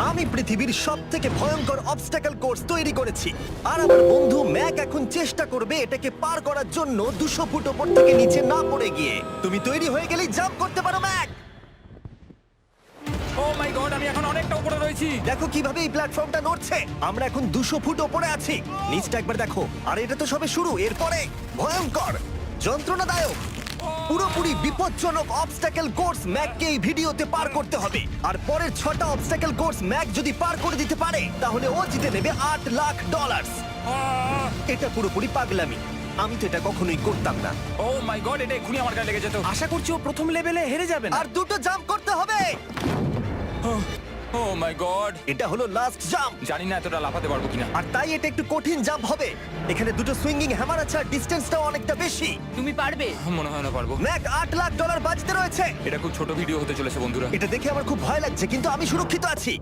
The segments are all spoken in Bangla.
আমি পৃথিবীর সবথেকে ভয়ঙ্কর অবস্টাকেল কোর্স তৈরি করেছি, আর আমার বন্ধু ম্যাক এখন চেষ্টা করবে এটাকে পার করার জন্য 200 ফুট ওপর থেকে নিচে না পড়ে গিয়ে। তুমি তৈরি হয়ে গেলেই জাম্প করতে পারো ম্যাক। ও মাই গড, আমি এখন অনেকটা উপরে রয়েছি। দেখো কিভাবে এই প্ল্যাটফর্মটা নড়ছে। আমরা এখন 200 ফুট ওপরে আছি। নিচটা একবার দেখো। আর এটা তো সবে শুরু, এরপরে ভয়ঙ্কর, যন্ত্রণাদায়ক, পুরোপুরি বিপজ্জনক অবস্টাকেল কোর্স ম্যাককে এই ভিডিওতে পার করতে হবে। আর পরের 6টা অবস্টাকেল কোর্স ম্যাক যদি পার করে দিতে পারে তাহলে ও জিতে নেবে $8 লাখ। এটা পুরোপুরি পাগলামি, আমি তো এটা কখনোই করতাম না। ও মাই গড, এটা এক্ষুনি আমার গায়ে লেগে যেত। আশা করছি ও প্রথম লেভেলে হেরে যাবে না। আর 2টো জাম্প করতে হবে। ও মাই গড, এটা হলো লাস্ট জাম্প, জানি না এতটা লাফাতে পারবো কিনা। আর তাই এটা একটু কঠিন জাম্প হবে। এখানে 2টো সুইঙ্গিং হ্যামার আছে আর ডিসটেন্সটাও অনেকটা বেশি। তুমি পারবে। মনে হয় না পারবো। ম্যাক $8 লাখ বাজিতে রয়েছে। এটা খুব ছোট ভিডিও হতে চলেছে বন্ধুরা। এটা দেখে আমার খুব ভয় লাগছে, কিন্তু আমি সুরক্ষিত আছি।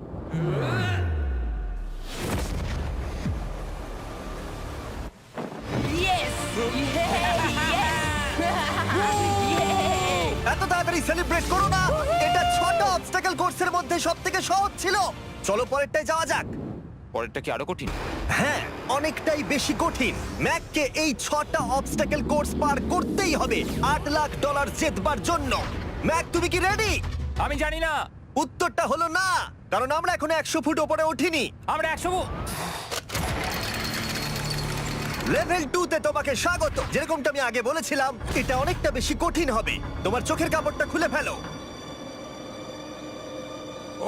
ইয়েস এত তাড়াতাড়ি সেলিব্রেট করো না। এটা 6টা অবস্টাকেল কোর্সের মধ্যে সবথেকে সহজ ছিল। চলো পরেরটায় যাওয়া যাক। পরেরটা কি আরো কঠিন? হ্যাঁ, অনেকটাই বেশি কঠিন। ম্যাককে এই 6টা অবস্টাকেল কোর্স পার করতেই হবে $8 লাখ জেতবার জন্য। ম্যাক, তুমি কি রেডি? আমি জানি না। উত্তরটা হলো না, কারণ আমরা এখনো 100 ফুট উপরে উঠিনি। আমরা 100 লেভেল 2 তে তোমাকে স্বাগত। যেরকমটা আমি আগে বলেছিলাম, এটা অনেকটা বেশি কঠিন হবে। তোমার চোখের কাপড়টা খুলে ফেলো।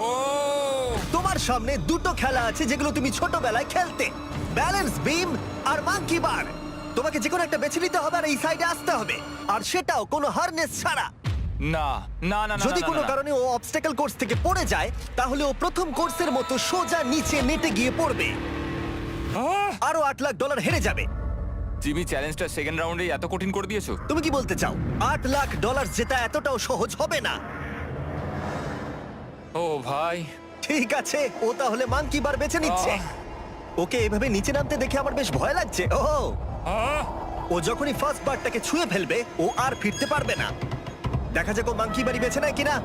ও তোমার সামনে 2টো খেলা আছে যেগুলো তুমি ছোটবেলায় খেলতে, ব্যালেন্স বিম আর মাঙ্কি বার। তোমাকে যে কোনো একটা বেছে নিতে হবে আর এই সাইডে আসতে হবে, আর সেটাও কোনো হারনেস ছাড়া। না না না না, যদি না, কোনো না, না। কারণে ও অবস্টাকেল কোর্স থেকে পড়ে যায় তাহলে ও প্রথম কোর্সের মতো সোজা নিচে নেটে গিয়ে পড়বে, আহ! আরো $8 লাখ হেরে যাবে। জিমি, চ্যালেঞ্জটা সেকেন্ড রাউন্ডে এত কঠিন করে দিয়েছো। তুমি কি বলতে চাও $8 লাখ জেতা এতটাও সহজ হবে না? ও ভাই, ঠিক আছে, ও তাহলে মাঙ্কি বার বেছে নিচ্ছে। ওকে এভাবে নিচে নামতে দেখে আমার বেশ ভয় লাগছে। ও আহ! ও যখনই ফার্স্ট বারটাকে ছুঁয়ে ফেলবে ও আর ফিরতে পারবে না। দেখা যাক ও মাঙ্কি বাড়ি বেছে নেয় কিনা।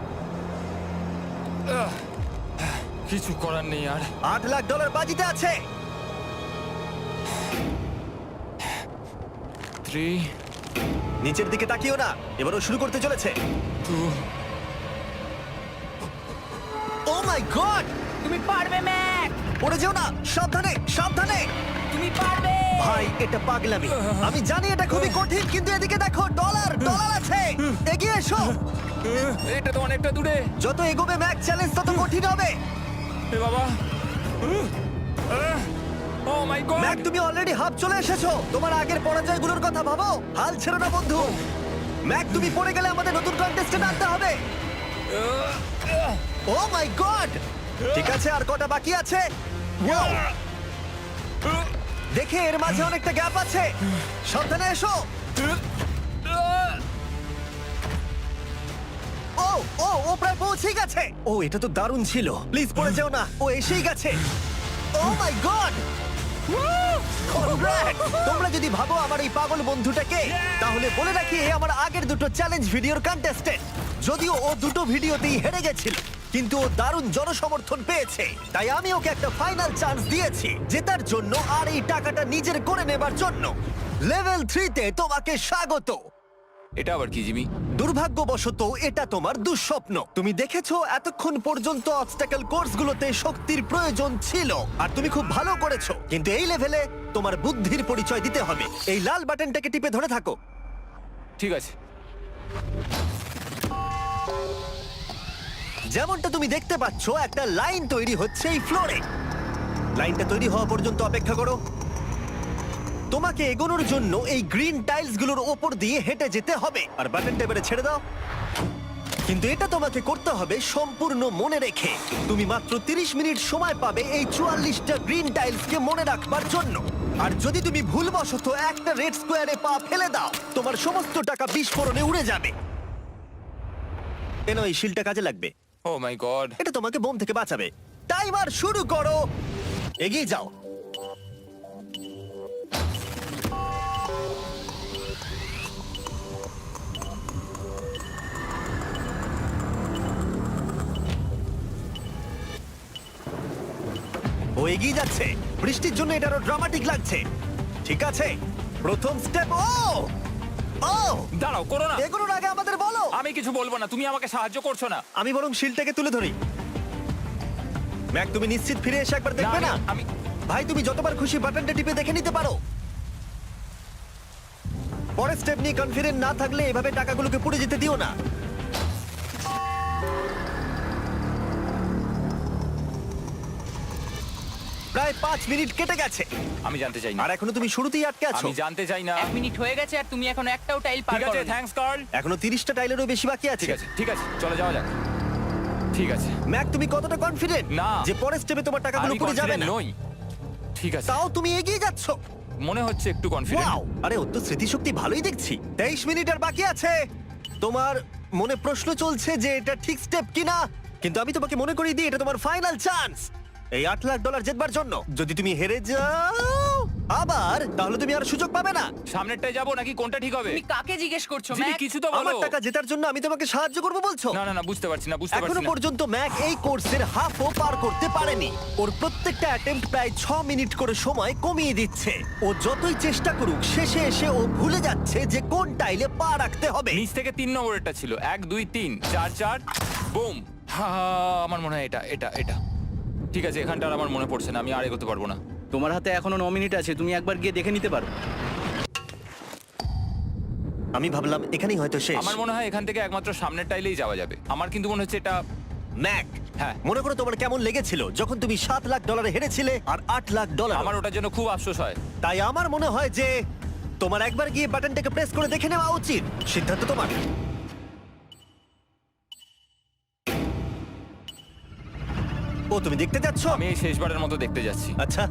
কিছু করার নেই আর। $8 লাখ বাজিতে আছে। 3 নিচের দিকে তাকিও না, এবার ও শুরু করতে চলেছে। 2 ও মাই গড, তুমি পারবে ম্যাক। পড়ে যেও না, সাবধানে সাবধানে। তুমি পারবে। ভাই, এটা পাগলামি। আমি জানি এটা খুবই কঠিন, কিন্তু এদিকে দেখো, ডলার আছে। এগিয়ে এসো। এটা তো অনেকটা দূরে। যত এগোবে ম্যাক চ্যালেঞ্জ তত কঠিন হবে। এ বাবা, ও মাই গড। ম্যাক, তুমি অলরেডি হাফ চলে এসেছো। তোমার আগের পরাজয়গুলোর কথা ভাবো, হাল ছেড়ো না বন্ধু। ম্যাক, তুমি পড়ে গেলে আমাদের নতুন কন্টেস্টেন্ট আনতে হবে। ও মাই গড, ঠিক আছে, আর কটা বাকি আছে? Wow! দেখে এর মাঝে অনেকটা গ্যাপ আছে। সাবধানে এসো। ও ও ও প্রায় পৌঁছেই গেছে। ও, এটা তো দারুণ ছিল। প্লিজ পড়ে যেও না, ও এসেই গেছে। ও মাই গড, তোমরা যদি ভাবো আমার এই পাগল বন্ধুটাকে, তাহলে বলে রাখি এ আমার আগের 2টো চ্যালেঞ্জ ভিডিওর কন্টেস্টেন্ট। যদিও ও 2টো ভিডিওতেই হেরে গেছিল, কিন্তু ও দারুণ জনসমর্থন পেয়েছে, তাই আমি ওকে একটা ফাইনাল চান্স দিয়েছি জেতার জন্য আর এই টাকাটা নিজের করে নেবার জন্য। লেভেল 3 তে তোমাকে স্বাগত। এটা আবার কি জিমি? দুর্ভাগ্যবশত এটা তোমার দুঃস্বপ্ন। তুমি দেখেছো এতক্ষণ পর্যন্ত অবস্টাকেল কোর্সগুলোতে শক্তির প্রয়োজন ছিল, আর তুমি খুব ভালো করেছো, কিন্তু এই লেভেলে তোমার বুদ্ধির পরিচয় দিতে হবে। এই লাল বাটনটাকে টিপে ধরে থাকো। ঠিক আছে। যেমনটা তুমি দেখতে পাচ্ছ, একটা লাইন তৈরি হচ্ছে এই ফ্লোরে। লাইনটা তৈরি হওয়া পর্যন্ত অপেক্ষা করো। তোমাকে এগোনোর জন্য এই গ্রিন টাইলসগুলোর ওপর দিয়ে হেঁটে যেতে হবে, আর বাটনটা এবারে ছেড়ে দাও। কিন্তু এটা তোমাকে করতে হবে সম্পূর্ণ মনে রেখে। তুমি মাত্র 30 মিনিট সময় পাবে এই 44টা গ্রিন টাইলসকে মনে রাখবার জন্য। আর যদি তুমি ভুলবশত একটা রেড স্কোয়ারে পা ফেলে দাও, তোমার সমস্ত টাকা বিস্ফোরণে উড়ে যাবে। এই শিলটা কাজে লাগবে। ও মাই গড। এটা তোমাকে বোম থেকে বাঁচাবে। টাইমার শুরু করো, এগিয়ে যাও। ও এগিয়ে যাচ্ছে। বৃষ্টির জন্য এটা আরো ড্রামাটিক লাগছে। ঠিক আছে, প্রথম স্টেপ। ও ও দাঁড়াও, করো না। এগুলোর আগে আমাদের বলো। আমি কিছু বলবো না, তুমি আমাকে সাহায্য করছো না। আমি বরং শিলটাকে তুলে ধরি। ম্যাক, তুমি নিশ্চিত ফিরে এসে একবার দেখবে না? আমি ভাই, তুমি যতবার খুশি বাটনটা টিপে দেখে নিতে পারো। পরের স্টেপ নিয়ে কনফিডেন্ট না থাকলে এভাবে টাকাগুলোকে পুড়ে যেতে দিও না। প্রায় 5 মিনিট কেটে গেছে আমি জানতে চাই না। আর এখনো তুমি শুরুতেই আটকে আছো। আমি জানতে চাই না। 1 মিনিট হয়ে গেছে আর তুমি এখনো একটাও টাইল পার ঠিক আছে, করোনি। Thanks Carl. এখনো 30টা টাইলেরও বেশি বাকি আছে। ঠিক আছে, ঠিক আছে, চলে যাওয়া যাক। ঠিক আছে, ম্যাক, তুমি কতটা কনফিডেন্ট না। যে পরের স্টেপে তোমার টাকাগুলো আমি পুড়ে যাবে কনফিডেন্ট না? নই। ঠিক আছে, তাও তুমি এগিয়ে যাচ্ছ। মনে হচ্ছে একটু কনফিডেন্ট। ওয়াও, আরে ওর তো স্মৃতিশক্তি ভালোই দেখছি। 23 মিনিট আর বাকি আছে। তোমার মনে প্রশ্ন চলছে যে এটা ঠিক স্টেপ কিনা, কিন্তু আমি তোমাকে মনে করিয়ে দিই এটা তোমার ফাইনাল চান্স এই $8 লাখ জেতবার জন্য। যদি তুমি হেরে যাও আবার, তাহলে তুমি আর সুযোগ পাবে না। সামনেরটায় যাবো নাকি কোনটা ঠিক হবে? তুমি কাকে জিজ্ঞেস করছো জিমি, ম্যাক? কিছু তো আমার বলো। টাকা জেতার জন্য আমি তোমাকে সাহায্য করবো বলছো? না না না, বুঝতে পারছি না, বুঝতে এখনো পারছি না। পর্যন্ত ম্যাক এই কোর্সের হাফও পার করতে পারেনি। ওর প্রত্যেকটা অ্যাটেম্প্ট প্রায় 6 মিনিট করে সময় কমিয়ে দিচ্ছে। ও যতই চেষ্টা করুক, শেষে এসে ও ভুলে যাচ্ছে যে কোন টাইলে পা রাখতে হবে। নিচ থেকে 3 নম্বরেরটা ছিল 1 2 3 4 4 বুম। আমার মনে হয় এটা এটা এটা ঠিক আছে। এখানটা আর আমার মনে পড়ছে না, আমি আর এগোতে পারবো না। তোমার হাতে এখনো 9 মিনিট আছে, তুমি একবার গিয়ে দেখে নিতে পারো। আমি ভাবলাম এখানেই হয়তো শেষ। আমার মনে হয় এখান থেকে একমাত্র সামনের টাইলেই যাওয়া যাবে। আমার কিন্তু মনে হচ্ছে এটা। ম্যাক, হ্যাঁ। মনে করো তোমার কেমন লেগেছিল যখন তুমি $7 লাখ হেরেছিলে আর $8 লাখ। আমার ওটার জন্য খুব আফসোস হয়। তাই আমার মনে হয় যে তোমার একবার গিয়ে বাটনটাকে প্রেস করে দেখে নেওয়া উচিত। সিদ্ধান্ত তোমার। ও, তুমি দেখতে যাচ্ছ? আমি এই শেষবারের মতো দেখতে যাচ্ছি। আচ্ছা,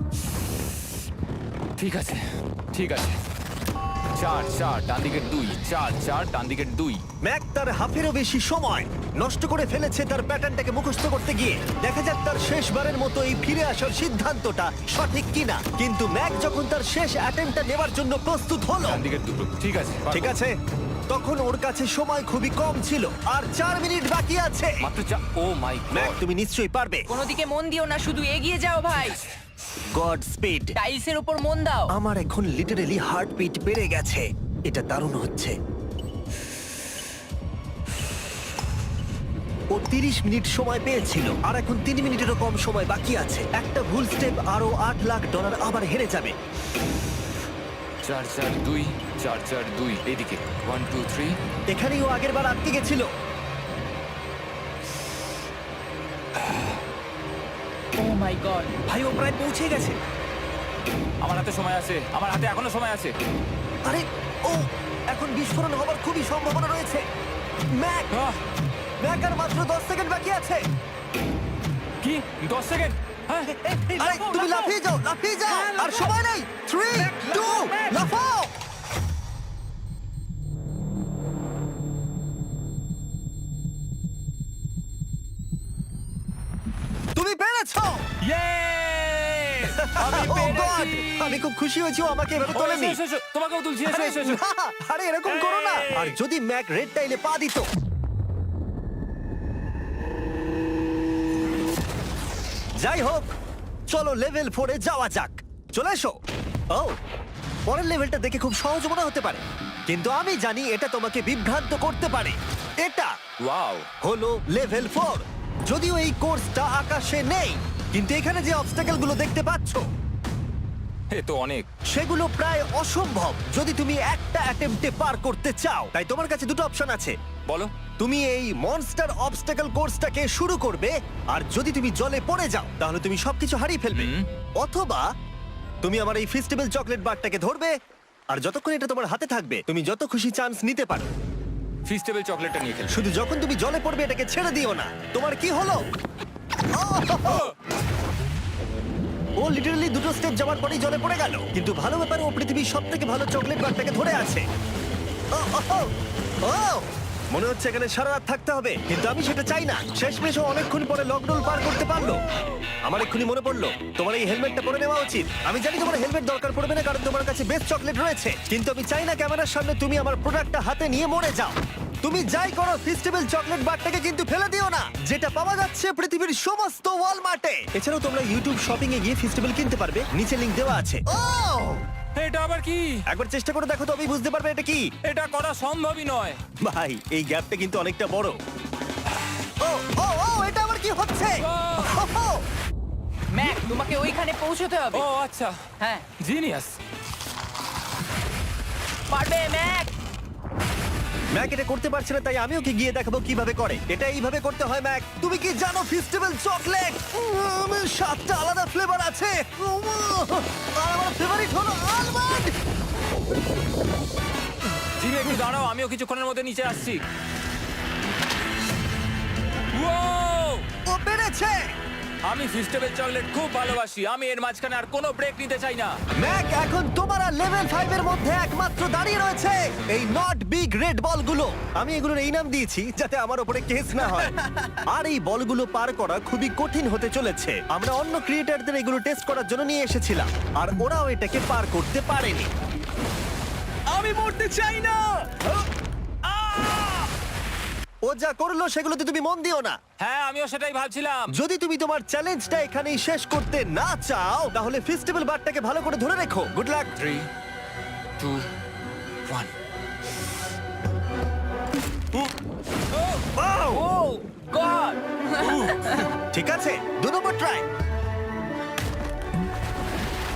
ঠিক আছে, ঠিক আছে। 4 4 ডান দিকের 2, 4 4 ডান দিকের 2। ম্যাক তার হাফেরও বেশি সময় নষ্ট করে ফেলেছে তার প্যাটার্নটাকে মুখস্থ করতে গিয়ে। দেখা যাক তার শেষবারের মতো এই ফিরে আসার সিদ্ধান্তটা সঠিক কিনা। কিন্তু ম্যাক যখন তার শেষ অ্যাটেম্পটা নেবার জন্য প্রস্তুত হলো, ডান দিকের 2। ঠিক আছে, ঠিক আছে, তখন ওর কাছে সময় খুবই কম ছিল আর 4 মিনিট বাকি আছে। মাত্র 4। ও মাই ম্যাক, গড। তুমি নিশ্চয়ই পারবে। কোনো দিকে মন দিও না, শুধু এগিয়ে যাও ভাই। God speed. টাইলসের উপর মন দাও। আমার এখন লিটারালি হার্টবিট বেড়ে গেছে। এটা দারুণ হচ্ছে। ও 30 মিনিট সময় পেয়েছিল আর এখন 3 মিনিটেরও কম সময় বাকি আছে। একটা ভুল স্টেপ আরো $8 লাখ আবার হেরে যাবে। 4 4 2 4 4 2 এদিকে 1 2 3। এখানেই ও আগের বার আটকে গেছিল। ও মাই গড। ভাই, ও প্রায় পৌঁছে গেছে। আমার হাতে সময় আছে, আমার হাতে এখনো সময় আছে। আরে, ও এখন বিস্ফোরণ হবার খুবই সম্ভাবনা রয়েছে। ম্যাক, আহ, ম্যাক আর মাত্র 10 সেকেন্ড বাকি আছে। কি 10 সেকেন্ড? হ্যাঁ, আরে তুমি লাফিয়ে যাও, লাফিয়ে যাও। আর সময় নেই। 3 2 লাফাও। তুমি পেরেছো। Yay! আমি Oh God! পেরেছি। আমি খুব খুশি হয়েছি ও আমাকে এভাবে ও, তোলেনি। এসো, এসো, এসো। তোমাকেও তুলছি, এসো, আরে এসো, এসো। না, আরে এরকম করো না। এই। আর যদি ম্যাক রেড টাইলে পা দিত। যাই হোক, চলো লেভেল 4 এ যাওয়া যাক। চলে এসো। ও, পরের লেভেলটা দেখে খুব সহজ মনে হতে পারে, কিন্তু আমি জানি এটা তোমাকে বিভ্রান্ত করতে পারে। এটা ওয়াও, হলো লেভেল 4। যদিও এই কোর্সটা আকাশে নেই, কিন্তু এখানে যে অবস্টাকেল গুলো দেখতে পাচ্ছ এ তো অনেক। সেগুলো প্রায় অসম্ভব যদি তুমি একটা অ্যাটেম্পটে পার করতে চাও। তাই তোমার কাছে দুটো অপশন আছে। বলো। তুমি এই মনস্টার অবস্টাকেল কোর্সটাকে শুরু করবে, আর যদি তুমি জলে পড়ে যাও তাহলে তুমি সবকিছু হারিয়ে ফেলবে। হুম। অথবা তুমি আমার এই ফেস্টিভ্যাল চকলেট বারটাকে ধরবে, আর যতক্ষণ এটা তোমার হাতে থাকবে তুমি যত খুশি চান্স নিতে পারো। ফিস্টেবল চকলেটটা নিয়ে খেলবো। শুধু যখন তুমি জলে পড়বে এটাকে ছেড়ে দিও না। তোমার কি হলো? ও লিটারালি দুটো স্টেপ যাওয়ার পরেই জলে পড়ে গেল। কিন্তু ভালো ব্যাপার, ও পৃথিবীর সবথেকে ভালো চকলেট বারটাকে ধরে আছে। ও, ও, ও, ও! মনে হচ্ছে এখানে সারা রাত থাকতে হবে, কিন্তু আমি সেটা চাই না। শেষমেশ ও অনেকক্ষণ পরে লকডাউন পার করতে পারলো। আমার এক্ষুনি মনে পড়লো তোমার এই হেলমেটটা পরে নেওয়া উচিত। আমি জানি তোমার হেলমেট দরকার পড়বে না, কারণ তোমার কাছে বেস্ট চকলেট রয়েছে, কিন্তু আমি চাই না ক্যামেরার সামনে তুমি আমার প্রোডাক্টটা হাতে নিয়ে মরে যাও। তুমি যাই করো ফেস্টিভ্যাল চকলেট বারটাকে কিন্তু ফেলে দিও না, যেটা পাওয়া যাচ্ছে পৃথিবীর সমস্ত ওয়ালমার্টে। এছাড়াও তোমরা ইউটিউব শপিং এ গিয়ে ফেস্টিভ্যাল কিনতে পারবে, নিচে লিংক দেওয়া আছে। ও এটা আবার কি? একবার চেষ্টা করে দেখো, তবেই বুঝতে পারবে এটা কি। এটা করা সম্ভবই নয়। ভাই এই গ্যাপটা কিন্তু অনেকটা বড়। ও ও ও এটা আবার কি হচ্ছে? ও, ম্যাক, তোমাকে ওইখানে পৌঁছতে হবে। ও আচ্ছা, হ্যাঁ, জিনিয়াস। পারবে ম্যাক। ম্যাক এটা করতে পারছে না, তাই আমি ওকে গিয়ে দেখাবো কিভাবে করে। এটা এইভাবে করতে হয় ম্যাক। তুমি কি জানো ফেস্টিভ্যাল চকলেট 7টা আলাদা ফ্লেভার আছে। আর আমার ফেভারিট হলো আলমন্ড। জিমি একটু দাঁড়াও, আমিও কিছুক্ষণের মধ্যে নিচে আসছি। Wow! ও পেরেছে। আমি ফেস্টিভ্যাল চকলেট খুব ভালোবাসি। আমি এর মাঝখানে আর কোনো ব্রেক নিতে চাই না। ম্যাক এখন তোমার আর লেভেল 5 এর মধ্যে একমাত্র দাঁড়িয়ে রয়েছে এই নট বিগ রেড বলগুলো। আমি এগুলোর এই নাম দিয়েছি যাতে আমার উপরে কেস না হয়। আর এই বলগুলো পার করা খুবই কঠিন হতে চলেছে। আমরা অন্য ক্রিয়েটরদের এগুলো টেস্ট করার জন্য নিয়ে এসেছিলাম, আর ওরাও এটাকে পার করতে পারেনি। আমি মরতে চাই না। ও যা করলো সেগুলোতে তুমি মন দিও না। হ্যাঁ, আমিও সেটাই ভাবছিলাম। যদি তুমি তোমার চ্যালেঞ্জটা এখানেই শেষ করতে না চাও, তাহলে ফেস্টিভ্যাল বারটাকে ভালো করে ধরে রেখো। Good luck. 3, 2, 1। ও গড! ঠিক আছে, 2 নম্বর ট্রাই,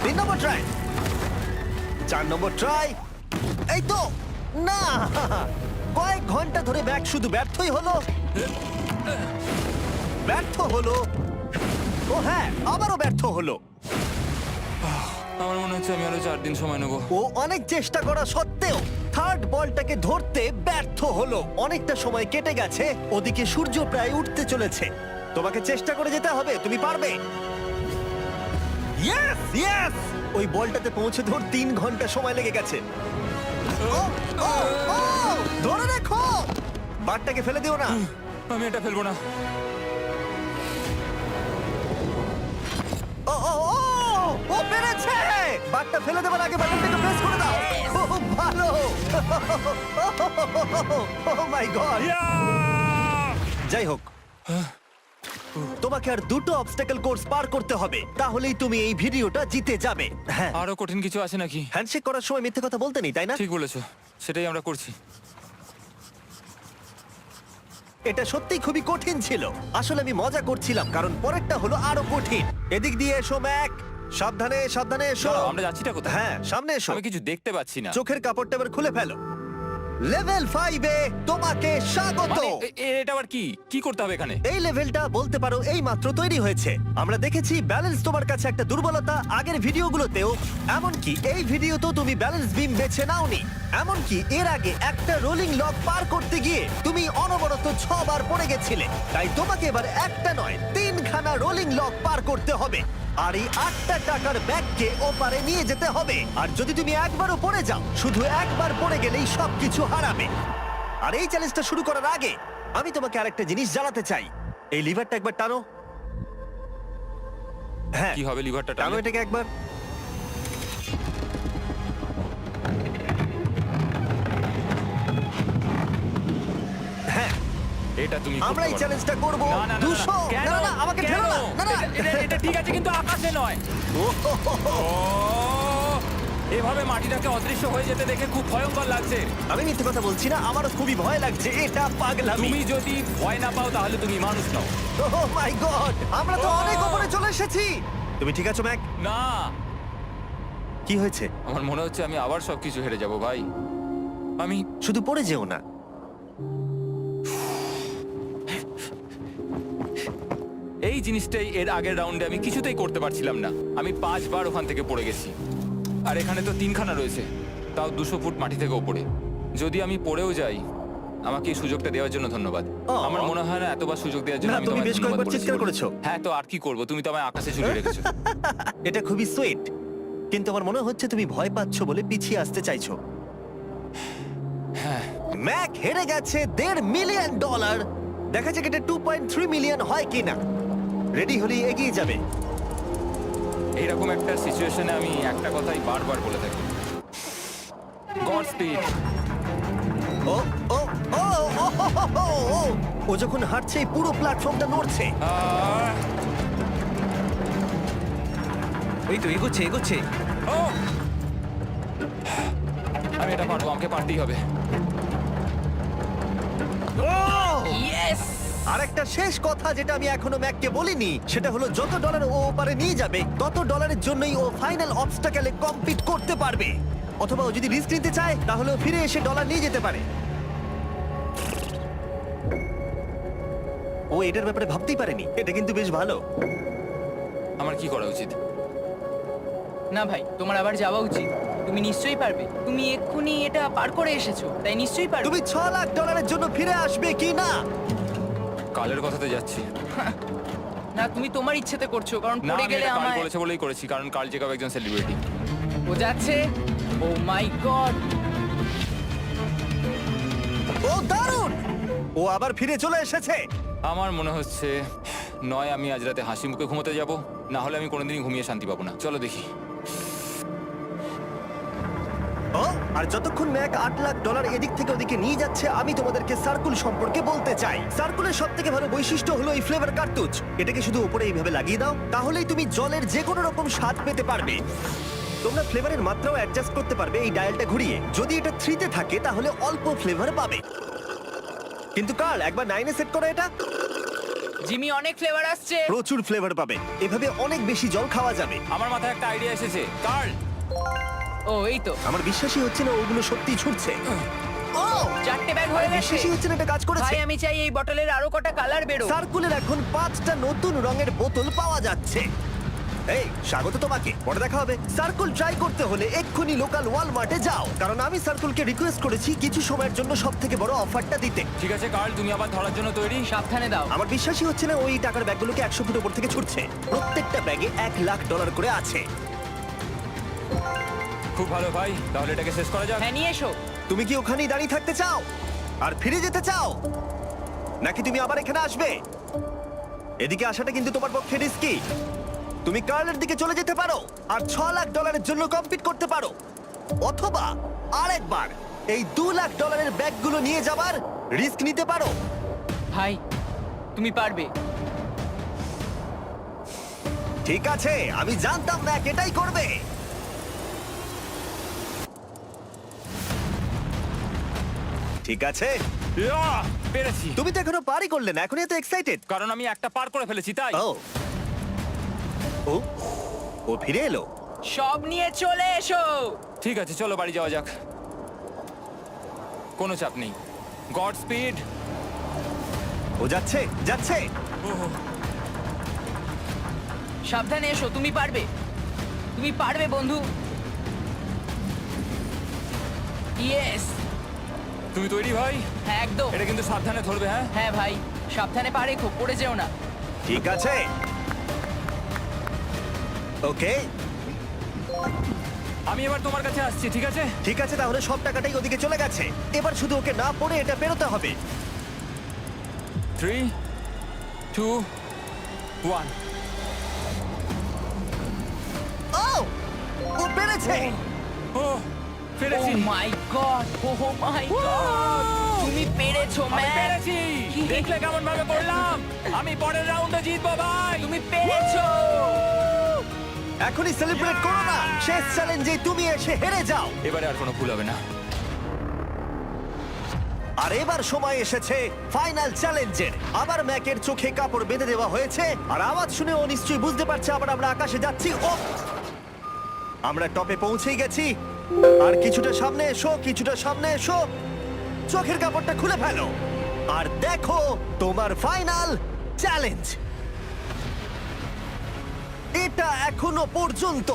3 নম্বর ট্রাই, 4 নম্বর ট্রাই। এই তো না, কয়েক ঘন্টা ধরে ব্যাগ শুধু ব্যর্থই হলো, ব্যর্থ হলো। ও হ্যাঁ, আবারও ব্যর্থ হলো। আমার মনে হচ্ছে আমি আরো 4 দিন সময় নেবো। ও অনেক চেষ্টা করা সত্ত্বেও থার্ড বলটাকে ধরতে ব্যর্থ হলো। অনেকটা সময় কেটে গেছে, ওদিকে সূর্য প্রায় উঠতে চলেছে। তোমাকে চেষ্টা করে যেতে হবে, তুমি পারবে। ইয়েস ইয়েস, ওই বলটাতে পৌঁছতে ওর 3 ঘন্টা সময় লেগে গেছে। ও, ও, ও, ধরে রাখো, বারটাকে ফেলে দিও না। আমি এটা ফেলবো না। ও ও ও, ও পেরেছে। বারটা ফেলে দেবার আগে বাটনটাকে প্রেস করে দাও। খুব ভালো। ও মাই গড। যাই হোক, তোমাকে আর 2টো অবস্টাকেল কোর্স পার করতে হবে, তাহলেই তুমি এই ভিডিওটা জিতে যাবে। হ্যাঁ, আরো কঠিন কিছু আছে নাকি? হ্যান্ডশেক করার সময় মিথ্যে কথা বলতে নেই, তাই না? ঠিক বলেছো, সেটাই আমরা করছি। এটা সত্যিই খুবই কঠিন ছিল। আসলে আমি মজা করছিলাম, কারণ পরেরটা হলো আরো কঠিন। এদিক দিয়ে এসো ম্যাক, সাবধানে সাবধানে এসো। দাঁড়াও, আমরা যাচ্ছিটা কোথায়? হ্যাঁ, সামনে এসো। আমি কিছু দেখতে পাচ্ছি না। চোখের কাপড়টা এবার খুলে ফেলো। লেভেল 5 এ তোমাকে স্বাগত। মানে, এটা আবার কি কি করতে হবে এখানে? এই লেভেলটা বলতে পারো এই মাত্র তৈরি হয়েছে। আমরা দেখেছি ব্যালেন্স তোমার কাছে একটা দুর্বলতা আগের ভিডিওগুলোতেও, এমনকি এই ভিডিওতেও তুমি ব্যালেন্স বিম বেছে নাওনি। এমনকি এর আগে একটা রোলিং লক পার করতে গিয়ে তুমি অনবরত 6 বার পড়ে গেছিলে। তাই তোমাকে এবার একটা নয় 3খানা রোলিং লক পার করতে হবে, আর এই 8টা টাকার ব্যাগকে ওপারে নিয়ে যেতে হবে। আর যদি তুমি একবারও পড়ে যাও, শুধু একবার পড়ে গেলেই সবকিছু হারাবে। আর এই চ্যালেঞ্জটা শুরু করার আগে আমি তোমাকে আরেকটা জিনিস জানাতে চাই। এই লিভারটা একবার টানো। হ্যাঁ, কি হবে লিভারটা টানো টানলে? এটাকে একবার। হ্যাঁ, এটা তুমি আমরা এই করতে পারো। চ্যালেঞ্জটা করব। না, না, না, না, 200 কেন? না না আমাকে কেন? ঠেলো না। না না এটা ঠিক আছে, কিন্তু আকাশে নয়। ও, এভাবে মাটিটাকে অদৃশ্য হয়ে যেতে দেখে খুব ভয়ঙ্কর লাগছে। আমি মিথ্যে কথা বলছি না, আমারও খুবই ভয় লাগছে। এটা পাগলামি। তুমি যদি ভয় না পাও তাহলে তুমি মানুষ নও। ওহ মাই গড, আমরা তো Oh! অনেক উপরে চলে এসেছি। তুমি ঠিক আছো ম্যাক? না, কি হয়েছে? আমার মনে হচ্ছে আমি আবার সবকিছু হেরে যাব ভাই। আমি শুধু পড়ে যেও না। এই জিনিসটাই এর আগের রাউন্ডে আমি কিছুতেই করতে পারছিলাম না। আমি 5 বার ওখান থেকে পড়ে গেছি, আর এখানে তো 3খানা রয়েছে, তাও 200 ফুট মাটি থেকে ওপরে। যদি আমি পড়েও যাই, আমাকে এই সুযোগটা দেওয়ার জন্য ধন্যবাদ। আমার মনে হয় না এতবার সুযোগ দেওয়ার জন্য না, আমি তুমি তোমায় বেশ ধন্যবাদ কয়েকবার চিৎকার বলেছি। করেছো। হ্যাঁ, তো আর কি করব, তুমি তো আমায় আকাশে ঝুলিয়ে রেখেছো। এটা খুবই সুইট, কিন্তু আমার মনে হচ্ছে তুমি ভয় পাচ্ছ বলে পিছিয়ে আসতে চাইছো। হ্যাঁ, ম্যাক হেরে গেছে $1.5 মিলিয়ন। দেখা যাক এটা 2.3 মিলিয়ন হয় কিনা। রেডি হলে এগিয়ে যাবে। এইরকম একটা সিচুয়েশনে আমি একটা কথাই বারবার বলে থাকি, গড স্পিড। ও ও ও ও ও যখন হাঁটছে এই পুরো প্ল্যাটফর্মটা নড়ছে। আহ, এই তো এগোচ্ছে এগোচ্ছে। ও! আমি এটা পারবো, আমাকে পারতেই হবে। ইয়েস! আর একটা শেষ কথা যেটা আমি এখনো ম্যাককে বলিনি, সেটা হলো যত ডলার ও ওপারে নিয়ে যাবে তত ডলারের জন্যই ও ফাইনাল অবস্টাকেলে কমপ্লিট করতে পারবে। অথবা ও যদি রিস্ক নিতে চায় তাহলে ও ফিরে এসে ডলার নিয়ে যেতে পারে। ও এটার ব্যাপারে ভাবতেই পারেনি। এটা কিন্তু বেশ ভালো। আমার কি করা উচিত? না ভাই, তোমার আবার যাওয়া উচিত। তুমি নিশ্চয়ই পারবে। তুমি এক্ষুনি এটা পার করে এসেছো, তাই নিশ্চয়ই পারবে। তুমি $6 লাখ জন্য ফিরে আসবে কি না? কালের কথাতে যাচ্ছি। না, তুমি তোমার ইচ্ছেতে করছো, কারণ না, পড়ে আমি গেলে এটা কাল আমায়। বলেছে বলেই করেছি, কারণ কাল জেকব একজন সেলিব্রিটি। ও যাচ্ছে। ও মাই গড! ও দারুণ! ও আবার ফিরে চলে এসেছে। আমার মনে হচ্ছে নয় আমি আজ রাতে হাসি মুখে ঘুমোতে যাব, না হলে আমি কোনোদিনই ঘুমিয়ে শান্তি পাবো না। চলো দেখি। ও, আর যতক্ষণ ম্যাক $8 লাখ এদিক থেকে ওদিকে নিয়ে যাচ্ছে, আমি তোমাদেরকে সার্কুল সম্পর্কে বলতে চাই। সার্কুলের সব থেকে ভালো বৈশিষ্ট্য হলো এই ফ্লেভার কার্তুজ। এটাকে শুধু উপরে এইভাবে লাগিয়ে দাও, তাহলেই তুমি জলের যে কোনো রকম স্বাদ পেতে পারবে। তোমরা ফ্লেভারের মাত্রাও অ্যাডজাস্ট করতে পারবে এই ডায়ালটা ঘুরিয়ে। যদি এটা 3-তে থাকে তাহলে অল্প ফ্লেভার পাবে, কিন্তু কাল একবার 9-এ সেট করো এটা, জিমি, অনেক ফ্লেভার আসছে। প্রচুর ফ্লেভার পাবে। এভাবে অনেক বেশি জল খাওয়া যাবে। আমার মাথায় একটা আইডিয়া এসেছে। কার্ল, ও এই তো, আমার বিশ্বাসই হচ্ছে না ওগুলো সত্যিই ছুটছে। ও, 4টে ব্যাগ হয়ে গেছে। বিশ্বাসই হচ্ছে না এটা কাজ করেছে। ভাই, আমি চাই এই বটলের আরো কটা কালার বেরো। সার্কুলের এখন 5টা নতুন রঙের বোতল পাওয়া যাচ্ছে। এই, স্বাগত তোমাকে। পরে দেখা হবে। সার্কুল ট্রাই করতে হলে এক্ষুনি লোকাল ওয়ালমার্টে যাও, কারণ আমি সার্কুলকে রিকোয়েস্ট করেছি কিছু সময়ের জন্য সবথেকে বড় অফারটা দিতে। ঠিক আছে কার্ল, তুমি আবার ধরার জন্য তৈরি? সাবধানে দাও। আমার বিশ্বাসই হচ্ছে না ওই টাকার ব্যাগগুলোকে 100 ফুট উপর থেকে ছুটছে। প্রত্যেকটা ব্যাগে $1 লাখ করে আছে। খুব ভালো ভাই, তাহলে এটাকে শেষ করা যাক। হ্যাঁ, নিয়ে এসো। তুমি কি ওখানেই দাঁড়িয়ে থাকতে চাও আর ফিরে যেতে চাও, নাকি তুমি আবার এখানে আসবে? এদিকে আসাটা কিন্তু তোমার পক্ষে রিস্কি। তুমি কার্লের দিকে চলে যেতে পারো আর $6 লাখ জন্য কম্পিট করতে পারো, অথবা আরেকবার এই $2 লাখ ব্যাগগুলো নিয়ে যাবার রিস্ক নিতে পারো। ভাই, তুমি পারবে। ঠিক আছে, আমি জানতাম ম্যাক এটাই করবে। ঠিক আছে, ইয়াহ! পেরেছি, তুমি তো এখনো পারই করলে না, এখন এত এক্সাইটেড। কারণ আমি একটা পার করে ফেলেছি তাই। ও ও ও ফিরে এলো। সব নিয়ে চলে এসো। ঠিক আছে, চলো বাড়ি যাওয়া যাক। কোনো চাপ নেই। God speed. ও যাচ্ছে যাচ্ছে। সাবধানে এসো, তুমি পারবে। তুমি পারবে বন্ধু। ইয়েস! তুমি তৈরি ভাই? হ্যাঁ, একদম। এটা কিন্তু সাবধানে ধরবে, হ্যাঁ? হ্যাঁ ভাই, সাবধানে পারে, খুব পড়ে যেও না। ঠিক আছে, ওকে আমি এবার তোমার কাছে আসছি, ঠিক আছে? ঠিক আছে, তাহলে সব টাকাটাই ওদিকে চলে গেছে। এবার শুধু ওকে না পড়ে এটা বেরোতে হবে। 3, 2, 1। ও ও পেরেছে। ও পেরেছি। ও my God! O my god! তুমি পেরেছো, আমি ম্যান! পেরেছি। দেখলে কেমন ভাবে করলাম? আমি পরের রাউন্ডে জিতবো ভাই। তুমি পেরেছো! এখনই সেলিব্রেট করো না, শেষ চ্যালেঞ্জে তুমি এসে হেরে যাও। এবারে আর কোনো ভুল হবে না। আর এবার সময় এসেছে ফাইনাল চ্যালেঞ্জের। আবার ম্যাকের চোখে কাপড় বেঁধে দেওয়া হয়েছে, আর আওয়াজ শুনে ও নিশ্চয়ই বুঝতে পারছে আবার আমরা আকাশে যাচ্ছি। ও, আমরা টপে পৌঁছেই গেছি। আর কিছুটা সামনে এসো, কিছুটা সামনে এসো। চোখের কাপড়টা খুলে ফেলো আর দেখো তোমার ফাইনাল চ্যালেঞ্জ। এটা এখনো পর্যন্ত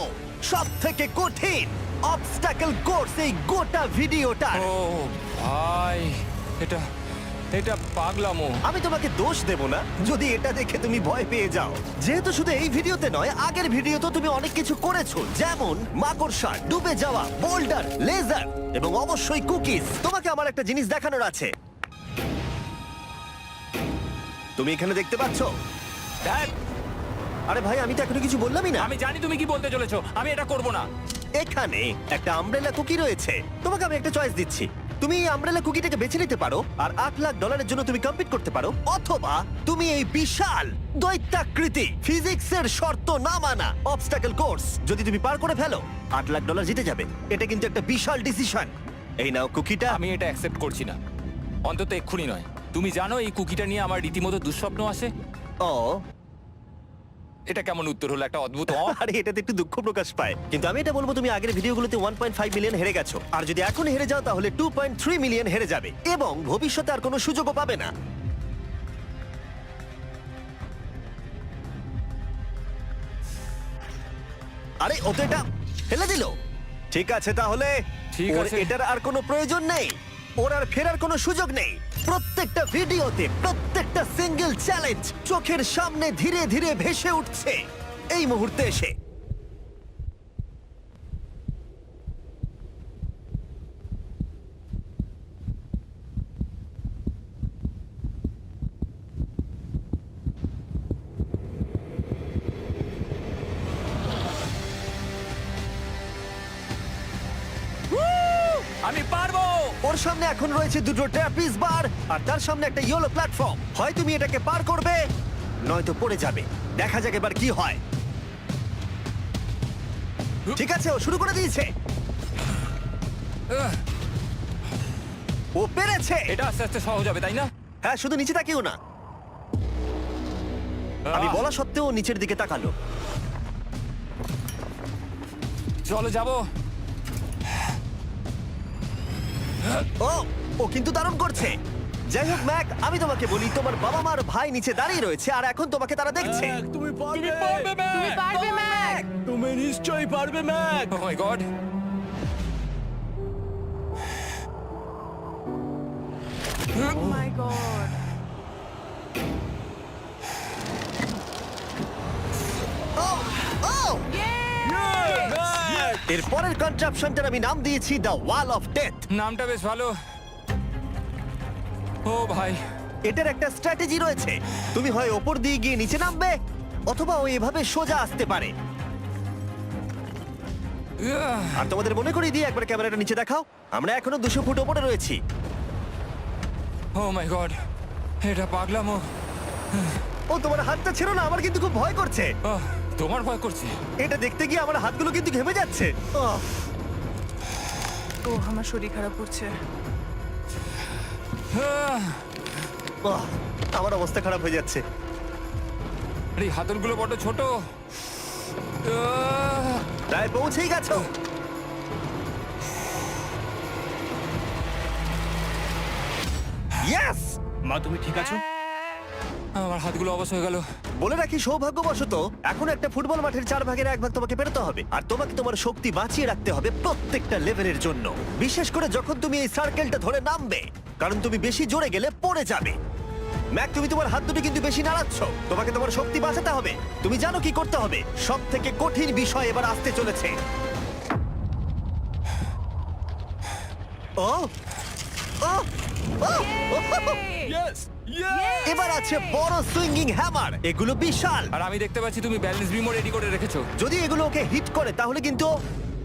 সবথেকে কঠিন অবস্টাকল কোর্স এই গোটা ভিডিওটা। ও ভাই, এটা এটা পাগলামো। আমি তোমাকে দোষ দেব না যদি এটা দেখে তুমি ভয় পেয়ে যাও, যেহেতু শুধু এই ভিডিওতে নয়, আগের ভিডিওতে তুমি অনেক কিছু করেছো, যেমন মাকড়সা, ডুবে যাওয়া, বোল্ডার, লেজার এবং অবশ্যই কুকিজ। তোমাকে আমার একটা জিনিস দেখানোর আছে। তুমি এখানে দেখতে পাচ্ছো? দেখ, আরে ভাই, আমি তো এখনো কিছু বললামই না। আমি জানি তুমি কি বলতে চলেছো। আমি এটা করব না। এখানে একটা আমব্রেলা কুকি রয়েছে। তোমাকে আমি একটা চয়েস দিচ্ছি, তুমি এই আমব্রেলা কুকিটাকে বেছে নিতে পারো আর $8 লাখ জন্য তুমি কম্পিট করতে পারো, অথবা তুমি এই বিশাল দৈত্যাকৃতি ফিজিক্সের শর্ত না মানা অবস্টাকল কোর্স যদি তুমি পার করে ফেলো $8 লাখ জিতে যাবে। এটা কিন্তু একটা বিশাল ডিসিশন। এই নাও কুকিটা। আমি এটা অ্যাকসেপ্ট করছি না, অন্তত এক্ষুনি নয়। তুমি জানো এই কুকিটা নিয়ে আমার রীতিমতো দুঃস্বপ্ন আসে। ও এটা কেমন উত্তর হলো, একটা অদ্ভুত আরে এটাতে একটু দুঃখ প্রকাশ পায়, কিন্তু আমি এটা বলবো তুমি আগের ভিডিওগুলোতে 1.5 মিলিয়ন হেরে গেছো, আর যদি এখন হেরে যাও তাহলে 2.3 মিলিয়ন হেরে যাবে এবং ভবিষ্যতে আর কোনো সুযোগও পাবে না। আরে ও তো এটা ফেলে দিল। ঠিক আছে তাহলে ঠিক ওর আছে। এটার আর কোনো প্রয়োজন নেই, ওর আর ফেরার কোনো সুযোগ নেই। প্রত্যেকটা ভিডিওতে প্রত্যেকটা সিঙ্গেল চ্যালেঞ্জ চোখের সামনে ধীরে ধীরে ভেসে উঠছে এই মুহূর্তে এসে। আমি পারবো। ওর সামনে এখন রয়েছে দুটো ট্র্যাপিস বার আর তার সামনে একটা ইয়েলো প্ল্যাটফর্ম। হয় তুমি এটাকে পার করবে নয়তো পড়ে যাবে। দেখা যাক এবার কি হয়। ঠিক আছে, ও শুরু করে দিয়েছে। আহ, ও পেরেছে। এটা আস্তে আস্তে সহজ হবে, তাই না? হ্যাঁ, শুধু নিচে তাকিও না। আমি আহ, বলা সত্ত্বেও ও নিচের দিকে তাকালো। চলো যাবো। ও ও কিন্তু দারুণ করছে। যাই হোক ম্যাক, আমি তোমাকে বলি তোমার বাবা মার ভাই নিচে দাঁড়িয়ে রয়েছে আর এখন তোমাকে তারা দেখছে। তুমি তুমি পারবে, ম্যাক। তুমি পারবে ম্যাক। তুমি নিশ্চয়ই পারবে Mac. Oh my God! Oh my God. ও ও এর পরের কনট্রাপশনটার আমি নাম দিয়েছি দ্য ওয়াল অফ ডেথ। নামটা বেশ ভালো। ও ভাই, এটার একটা স্ট্র্যাটেজি রয়েছে। তুমি হয় ওপর দিয়ে গিয়ে নিচে নামবে অথবা ও এভাবে সোজা আসতে পারে। আর তোমাদের মনে করিয়ে দিয়ে একবার ক্যামেরাটা নিচে দেখাও। আমরা এখনো 200 ফুট ওপরে রয়েছি। ও মাই গড, এটা পাগলামো। ও তোমার হাতটা ছেড়ো না, আমার কিন্তু খুব ভয় করছে। আহ, তোমার ভয় করছে? এটা দেখতে গিয়ে আমার হাতগুলো কিন্তু ঘেমে যাচ্ছে। ও আমার শরীর খারাপ করছে। আহ, আমার অবস্থা খারাপ হয়ে যাচ্ছে। আরে এই হাতলগুলো বড় ছোট। আহ, প্রায় পৌঁছেই গেছো। ইয়েস! মা তুমি ঠিক আছো? আমার হাতগুলো অবশ হয়ে গেল। বলে রাখি, সৌভাগ্যবশত এখন একটা ফুটবল মাঠের 4 ভাগের 1 ভাগ তোমাকে পেরোতে হবে, আর তোমাকে তোমার শক্তি বাঁচিয়ে রাখতে হবে প্রত্যেকটা লেভেলের জন্য, বিশেষ করে যখন তুমি এই সার্কেলটা ধরে নামবে, কারণ তুমি বেশি জোরে গেলে পড়ে যাবে। ম্যাক, তুমি তোমার হাত দুটো কিন্তু বেশি নাড়াচ্ছ। তোমাকে তোমার শক্তি বাঁচাতে হবে। তুমি জানো কি করতে হবে। সব থেকে কঠিন বিষয় এবার আসতে চলেছে। ও ও ও! ইয়েস! এবার আছে বড় সুইঙ্গিং হ্যামার। এগুলো বিশাল। আর আমি দেখতে পাচ্ছি তুমি ব্যালেন্স বিমও রেডি করে রেখেছো। যদি এগুলো ওকে হিট করে তাহলে কিন্তু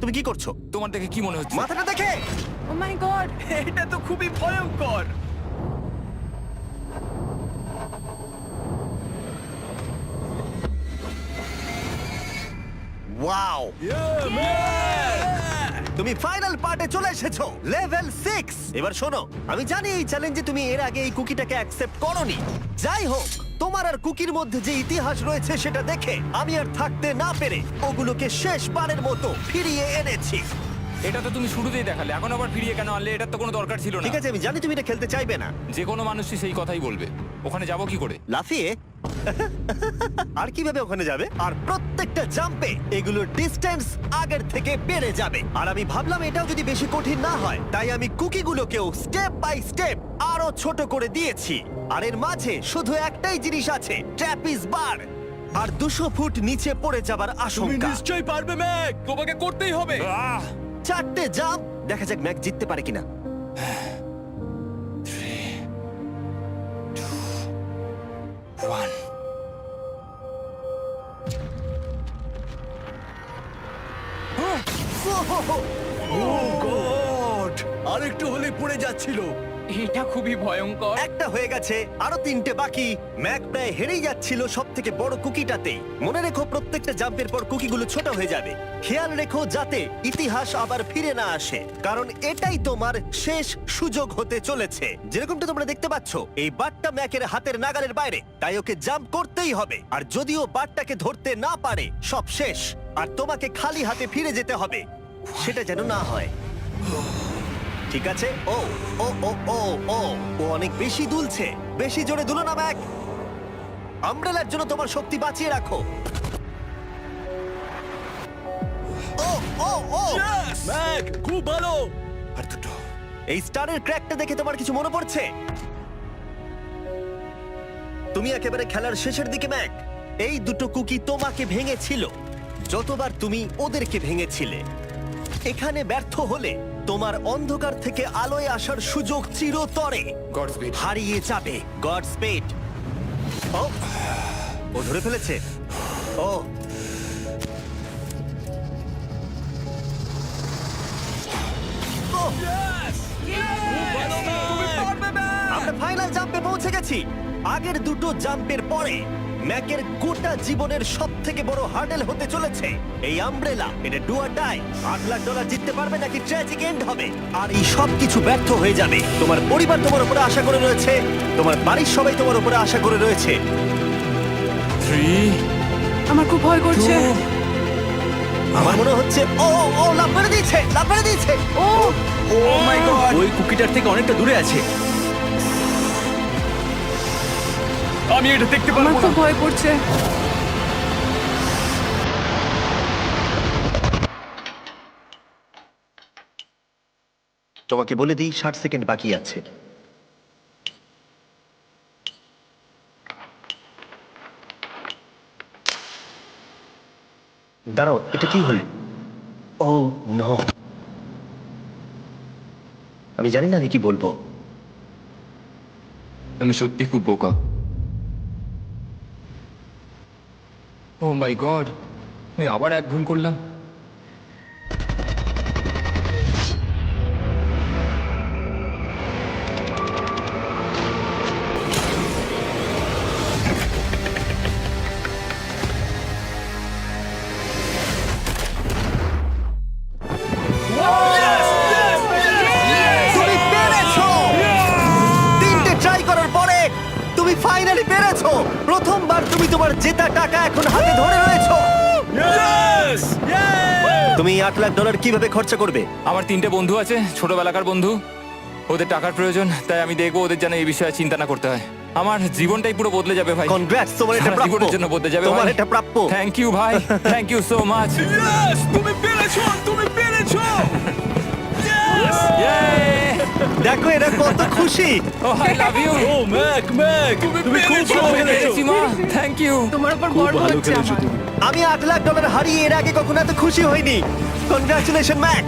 তুমি কি করছো? তোমার দেখে কি মনে হচ্ছে? মাথাটা দেখে। ও মাই গড। এটা তো খুবই ভয়ঙ্কর। ওয়াও! তুমি ফাইনাল পার্টে চলে এসেছো, লেভেল 6। এবার শোনো, আমি জানি এই চ্যালেঞ্জে তুমি এর আগে এই কুকিটাকে অ্যাকসেপ্ট করোনি। যাই হোক, তোমার আর কুকির মধ্যে যে ইতিহাস রয়েছে সেটা দেখে আমি আর থাকতে না পেরে ওগুলোকে শেষবারের মতো ফিরিয়ে এনেছি। এটা তো তুমি শুরুতেই দেখালে, এখন আবার ফিরিয়ে কেন আনলে? এটার তো কোনো দরকার ছিল না। ঠিক আছে, আমি জানি তুমি এটা খেলতে চাইবে না। যে কোনো মানুষই সেই কথাই বলবে। ওখানে যাব কি করে? লাফিয়ে? আর কিভাবে ওখানে যাবে? আর প্রত্যেকটা জাম্পে এগুলোর ডিস্টেন্স আগের থেকে বেড়ে যাবে। আর আমি ভাবলাম এটাও যদি বেশি কঠিন না হয়, তাই আমি কুকিগুলোকেও স্টেপ বাই স্টেপ আরো ছোট করে দিয়েছি। আর এর মাঝে শুধু একটাই জিনিস আছে, ট্র্যাপিস বার। আর 200 ফুট নিচে পড়ে যাবার তুমি আশঙ্কা। নিশ্চয়ই পারবে ম্যাক, তোমাকে করতেই হবে। আহ! 4টে জাম্প, দেখা যাক ম্যাক জিততে পারে কিনা। 3, 2, 1. ওহ! ও গড! আরেকটু হলে পড়ে যাচ্ছিল। এটা খুবই ভয়ঙ্কর। একটা হয়ে গেছে, আরো 3টে বাকি। ম্যাক প্রায় হেরেই যাচ্ছিল সব থেকে বড় কুকিটাতে। মনে রেখো প্রত্যেকটা জাম্পের পর কুকিগুলো ছোট হয়ে যাবে। খেয়াল রেখো যাতে ইতিহাস আবার ফিরে না আসে, কারণ এটাই তোমার শেষ সুযোগ হতে চলেছে। যেরকমটা তোমরা দেখতে পাচ্ছ, এই বারটা ম্যাকের হাতের নাগালের বাইরে, তাই ওকে জাম্প করতেই হবে। আর যদিও বারটাকে ধরতে না পারে, সব শেষ। আর তোমাকে খালি হাতে ফিরে যেতে হবে, সেটা যেন না হয়। ঠিক আছে। ও ও ও ও ও ও অনেক বেশি দুলছে। বেশি জোরে দুলো না ম্যাক। আমব্রেলার জন্য তোমার শক্তি বাঁচিয়ে রাখো। ও ও ও ম্যাক, খুব ভালো। আর দুটো। এই স্টারের ক্র্যাকটা দেখে তোমার কিছু মনে পড়ছে? তুমি একেবারে খেলার শেষের দিকে ম্যাক। এই দুটো কুকি তোমাকে ভেঙেছিল যতবার তুমি ওদেরকে ভেঙেছিলে। এখানে ব্যর্থ হলে তোমার অন্ধকার থেকে আলোয় আসার সুযোগ চিরতরে গডস্পিড। হারিয়ে যাবে। God speed. ও ধরে ফেলেছে। ও ও, আমরা ফাইনাল জাম্পে পৌঁছে গেছি। আগের দুটো জাম্পের পরে ম্যাকের গোটা জীবনের সব থেকে বড় হার্ডেল হতে চলেছে এই আমব্রেলা। এটা ডু অর ডাই। $8 লাখ জিততে পারবে নাকি ট্র্যাজিক এন্ড হবে। আর এই সব কিছু ব্যর্থ হয়ে যাবে। তোমার পরিবার তোমার উপরে আশা করে রয়েছে, তোমার বাড়ির সবাই তোমার উপরে আশা করে রয়েছে। 3 আমার খুব ভয় করছে। আমার মনে হচ্ছে ও ও লাভ মেরে দিয়েছে, লাভ মেরে দিয়েছে। ও ও মাই গড, ওই কুকিটার থেকে অনেকটা দূরে আছে। আমি এটা দেখতে আমার পারবো খুব না। ভয় করছে। তোমাকে বলে দিই 60 সেকেন্ড বাকি আছে। দাঁড়াও, এটা কি হলো? ও নো, আমি জানি না আমি কি বলবো। আমি সত্যি খুব বোকা। ও মাই গড, আমি আবার এক ভুল করলাম। তুমি পেরেছো! 3টে ট্রাই করার পরে তুমি ফাইনালি পেরেছো। প্রথমবার তুমি তোমার জেতা টাকা এখন হাতে ধরে রয়েছো। Yes! তুমি $8 লাখ কিভাবে খরচা করবে? আমার 3টে বন্ধু আছে, ছোটবেলাকার বন্ধু। ওদের টাকার প্রয়োজন, তাই আমি দেখবো ওদের যেন এই বিষয়ে চিন্তা না করতে হয়। আমার জীবনটাই পুরো বদলে যাবে ভাই। কনগ্রাটস, তোমার এটা সারা প্রাপ্য। জীবনের জন্য বদলে যাবে তোমার ভাই। এটা প্রাপ্য। থ্যাংক ইউ ভাই, thank you so much. Yes! তুমি পেরেছো, তুমি পেরেছো। দেখো এরা কত খুশি। Oh I love you. Oh Mac, Mac, তুমি খুব ভালো খেলেছো। Thank you. তোমার উপর খুব গর্ব ভালো হচ্ছে খেলেছো আমার। তুমি। আমি $8 লাখ হারিয়ে এর আগে কখনো এত খুশি হইনি। Congratulation Mac.